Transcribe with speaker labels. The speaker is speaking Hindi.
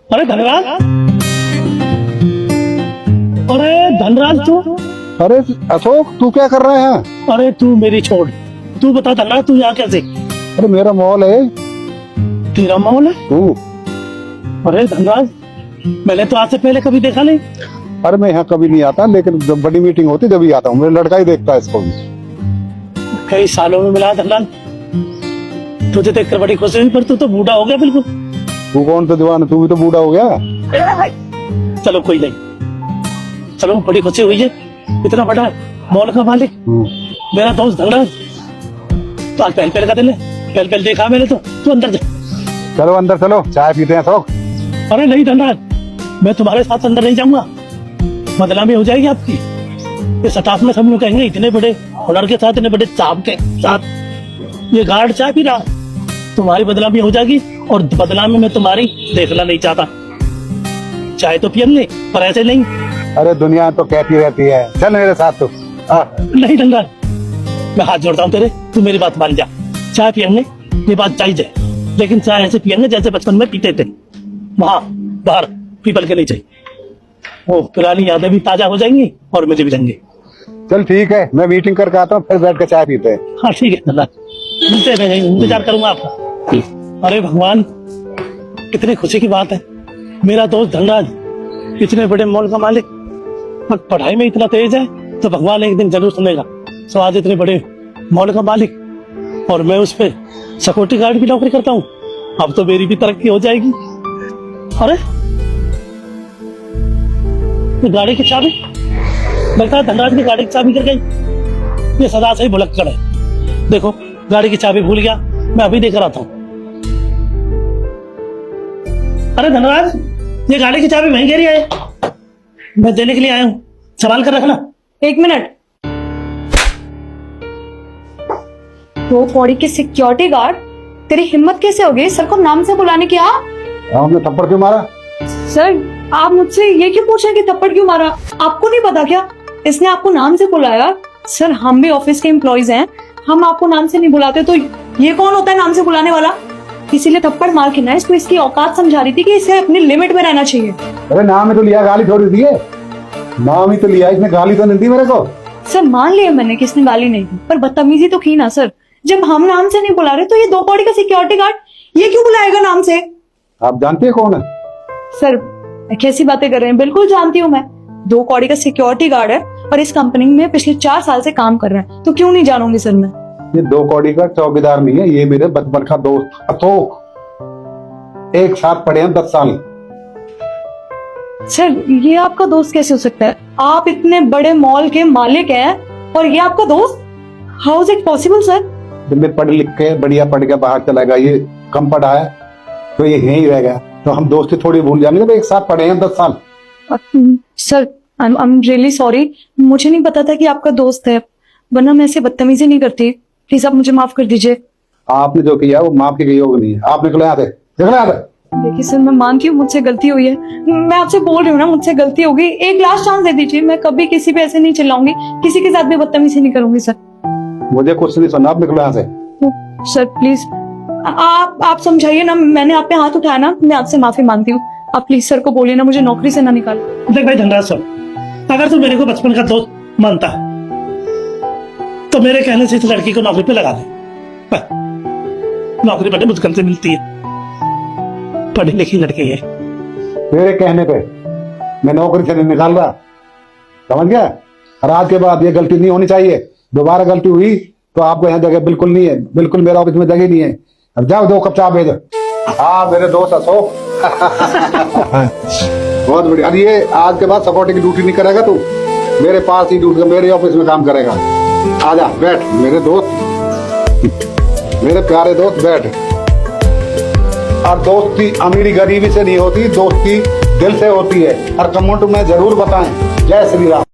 Speaker 1: अरे धनराज, अरे धनराज तू,
Speaker 2: अरे अशोक, तू क्या कर रहा है?
Speaker 1: अरे तू मेरी छोड़, तू बता धनराज तू यहाँ कैसे?
Speaker 2: अरे मेरा मॉल है।
Speaker 1: तेरा मॉल है?
Speaker 2: तू?
Speaker 1: अरे धनराज, मैंने तो आज से पहले कभी देखा नहीं।
Speaker 2: अरे मैं यहाँ कभी नहीं आता, लेकिन जब बड़ी मीटिंग होती जब ही आता हूँ। मेरा लड़का ही देखता है इसको भी।
Speaker 1: कई सालों में मिला धनराज, तुझे देखकर बड़ी खुशी हुई, पर तू तो बूढ़ा हो गया बिल्कुल।
Speaker 2: तू कौन सा जवान है? तू भी तो बूढ़ा हो गया।
Speaker 1: चलो कोई नहीं, चलो बड़ी खुशी हुई है, इतना बड़ा मॉल का मालिक मेरा दोस्त धनराज। तो आज पहल पहल का दिन है, पहल पहल देखा मैंने तो। तू अंदर जा।
Speaker 2: चलो अंदर चलो, चाय पीते हैं अशोक।
Speaker 1: अरे नहीं धनराज, मैं तुम्हारे साथ अंदर नहीं जाऊंगा, बदनामी हो जाएगी आपकी। ये स्टाफ में सब लोग कहेंगे इतने बड़े हुनर के साथ, इतने बड़े चाप के साथ ये गार्ड चाय पी रहा, तुम्हारी बदनामी हो जाएगी। और बदनामी में तुम्हारी देखना नहीं चाहता। चाय तो पियेंगे पर ऐसे नहीं।
Speaker 2: अरे दुनिया तो कहती रहती है, चल मेरे साथ तू।
Speaker 1: नहीं धनराज, मैं हाथ जोड़ता हूँ तेरे, तू मेरी बात मान जा। चाय पियेंगे ये बात चाहिए है, लेकिन चाय ऐसे पियेंगे जैसे बचपन में पीते थे, वहां बाहर पीपल के नीचे। वो पुरानी यादें भी ताजा हो जाएंगी और मुझे भी जाएंगे।
Speaker 2: चल ठीक है, मैं मीटिंग करके आता हूँ, फिर बैठ के चाय पीते हैं।
Speaker 1: हाँ ठीक है धनराज, मिलते हैं, इंतजार करूंगा आपका। अरे भगवान, कितनी खुशी की बात है, मेरा दोस्त धनराज इतने बड़े मॉल का मालिक, पर पढ़ाई में इतना तेज है तो भगवान एक दिन जरूर सुनेगा। तो आज इतने बड़े मॉल का मालिक और मैं उस पे सिक्योरिटी गार्ड की नौकरी करता हूँ, अब तो मेरी भी तरक्की हो जाएगी। अरे ये गाड़ी की चाबी, लगता है धनराज की गाड़ी की चाबी गिर गई। ये सदा से ही भुलक्कड़ है। देखो गाड़ी की चाबी भूल गया, मैं अभी देकर आता हूँ। अरे धनराज, ये गाड़ी की चाबी वहीं गिरी है, मैं देने के लिए आया हूँ, संभाल कर रखना।
Speaker 3: 1 मिनट। दो कौड़ी के सिक्योरिटी गार्ड, तेरी हिम्मत कैसे हो गई सर को नाम से बुलाने की?
Speaker 2: हमने थप्पड़ क्यों मारा?
Speaker 3: सर आप मुझसे ये क्यों पूछ रहे हैं कि थप्पड़ क्यों मारा? आपको नहीं पता क्या इसने आपको नाम से बुलाया? सर हम भी ऑफिस के एम्प्लॉइज हैं, हम आपको नाम से नहीं बुलाते, तो ये कौन होता है नाम से बुलाने वाला? इसीलिए थप्पड़ मार के ना इसको इसकी औकात समझा रही थी कि इसे अपनी लिमिट में रहना चाहिए।
Speaker 2: अरे नाम ही तो लिया, गाली थोड़ी दी है। नाम ही तो लिया, इसने गाली तो नहीं दी मेरे को।
Speaker 3: सर मान लिया मैंने कि इसने गाली नहीं दी, पर बदतमीजी तो की ना सर। जब हम नाम से नहीं बुला रहे तो ये 2 कौड़ी का सिक्योरिटी गार्ड ये क्यों बुलाएगा नाम से?
Speaker 2: आप जानते हैं कौन है?
Speaker 3: सर कैसी बातें कर रहे हैं, बिल्कुल जानती हूँ मैं। 2 कौड़ी का सिक्योरिटी गार्ड है और इस कंपनी में पिछले 4 साल से काम कर रहा है, तो क्यों नहीं जानूंगी सर मैं?
Speaker 2: ये 2 कौड़ी का चौकीदार नहीं है, ये मेरे बचपन का दोस्त अशोक, एक साथ पढ़े हैं 10 साल।
Speaker 3: सर ये आपका दोस्त कैसे हो सकता है? आप इतने बड़े मॉल के मालिक हैं और ये आपका दोस्त? How is it possible sir?
Speaker 2: जब मैं पढ़ लिख के बढ़िया पढ़ के बाहर चला गया, ये कम पढ़ा है तो ये यहीं रह गया, तो हम दोस्ती थोड़ी भूल जाएंगे जब एक साथ पढ़े हैं 10 साल।
Speaker 3: Sir I am really sorry, मुझे नहीं पता था कि आपका दोस्त है, वरना मैं ऐसे बदतमीजी नहीं करती। प्लीज आप मुझे माफ कर दीजिए।
Speaker 2: आपने जो किया वो माफ के योग नहीं है। आप निकलो यहाँ से, निकलो यहाँ से।
Speaker 3: देखिए सर मैं मानती हूँ मुझसे गलती हुई है, मैं आपसे बोल रही हूँ ना मुझसे गलती हो गई, एक लास्ट चांस दे दीजिए। मैं कभी किसी पे ऐसे नहीं चिल्लाऊंगी, किसी के साथ भी बदतमीजी नहीं करूंगी सर।
Speaker 2: मुझे कुछ नहीं सुनना, आप निकलो यहाँ से।
Speaker 3: सर प्लीज आप समझाइए ना, मैंने आप पे हाथ उठाया ना, मैं आपसे माफी मांगती हूँ। आप प्लीज सर को बोलिए ना मुझे नौकरी से ना निकाल।
Speaker 1: देख भाई धनराज सर, अगर तू मेरे को बचपन का दोस्त मानता है तो मेरे कहने से इस लड़की को नौकरी पे लगा दे। नौकरी बड़े मुश्किल से मिलती है, पढ़ी लिखी लड़की है।
Speaker 2: मेरे कहने पे मैं नौकरी से नहीं निकाल रहा, समझ गया? और आज के बाद ये गलती नहीं होनी चाहिए। दोबारा गलती हुई तो आपको यहाँ जगह बिल्कुल नहीं है, बिल्कुल मेरा ऑफिस में जगह नहीं है। अब जाओ 2 कप चाय भेजो। हाँ मेरे दोस्त अशोक। बहुत बढ़िया। अरे ये आज के बाद सिक्योरिटी की ड्यूटी नहीं करेगा तू, मेरे पास ही ड्यूटी, मेरे ऑफिस में काम करेगा। आजा बैठ मेरे दोस्त, मेरे प्यारे दोस्त बैठ। और दोस्ती अमीरी गरीबी से नहीं होती, दोस्ती दिल से होती है। और कमेंट में जरूर बताएं। जय श्री राम।